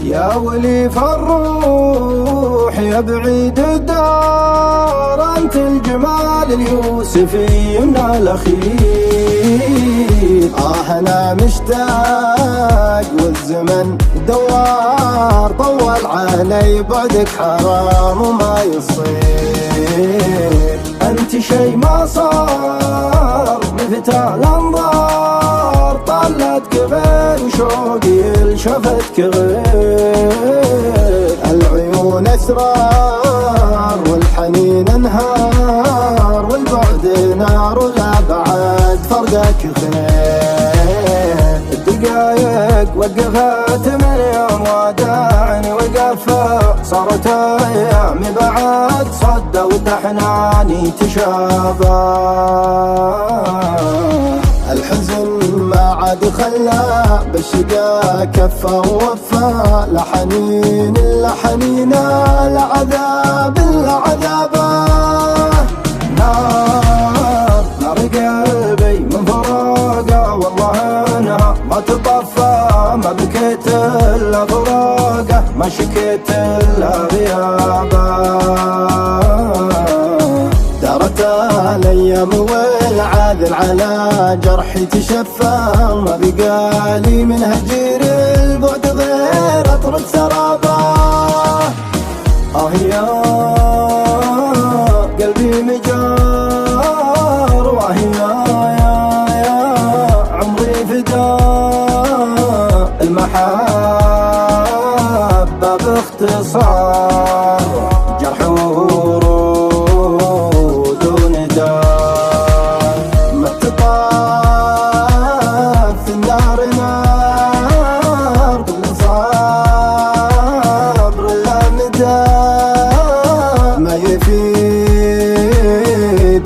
يا ولي فالروح يا بعيد الدار، انت الجمال اليوسفي من الاخير. انا مشتاق والزمن دوار، طول علي بعدك حرام وما يصير. انت شي ما صار مثال انظار، طلت قبل وشوقي لشفتك غير. العيون اسرار والحنين انهار، والبعد نار ولا بعد فرقك خير. الدقايق وقفت من يوم وداعني وقفة، صارت ايامي بعد صدى وتحناني تشابه. الحزن ما عاد خلى بالشقا كفى ووفى، لا حنين الا حنينه، لا عذاب الا عذابه. نار نار قلبي من فراقه، والله انا ما تطفى، ما بكيت الا فراقه، ما شكيت الا غيابه. دارت الايام والعاذل على جرحي تشفى، ما بقالي من هجير البعد غير اطرد سرابه. يا قلبي مجار، يا عمري فداء المحبه باختصار. جرح ورود ونداء، ما تطاف في النار نار، كل صبر لا مدى، ما يفيد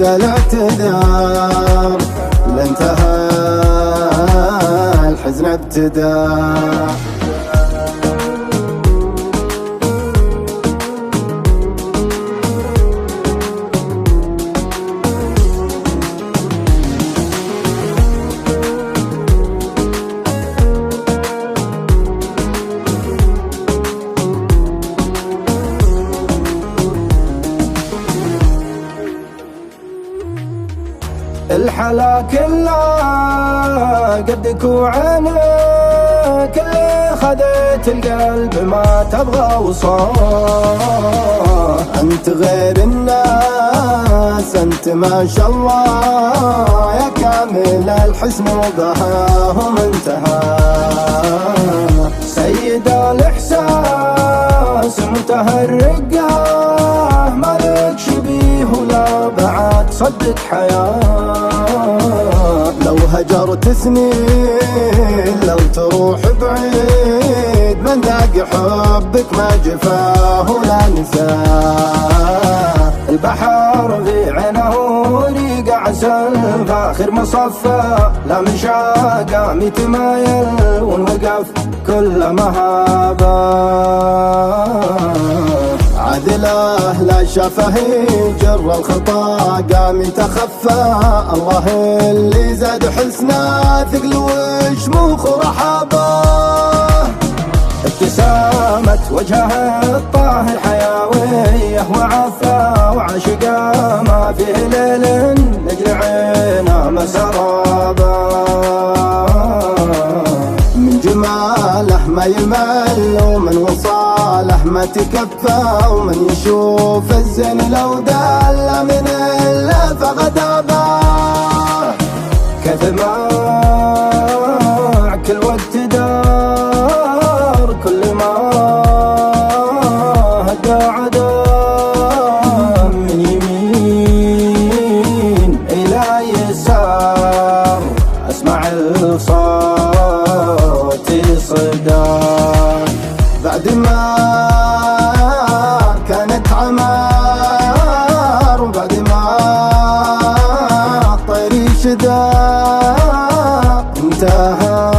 الاعتذار، لانتهى الحزن ابتدى. الحلا كله قدك وعينك، اللي خذيت القلب ما تبغى وصاه. انت غير الناس، انت ما شاء الله، يا كامل الحسن وضحاه منتهى. سيد الاحساس منتهى الرقه، مالك شبيه ولا بعد صدق حياه. لو هجرت سنين، لو تروح بعيد، من ذاق حبك ما جفاه ولا نساه. البحر في عينه ريق عسل، فاخر مصفى لا مشاقة متمايل، ونوقف كل مهابة. عدله لا شافه جر الخطا، قام يتخفى، الله اللي زاد حسنه ثقل وشموخ ورحابه. ابتسامة وجهه الطاهر حيوية وعفا، وعاشقه ما فيه ليل نجل عينه مسرابه. من جماله ما يمل، ومن وصاله ما تكفى، ومن يشوف الزين لو دل من إلا فغدابه. كيف مع كل وقت دار، كل ما هدى عدا، من يمين إلى يسار، أسمع الصوت صدى. بعد ما كانت عمار، وبعد ما الشهر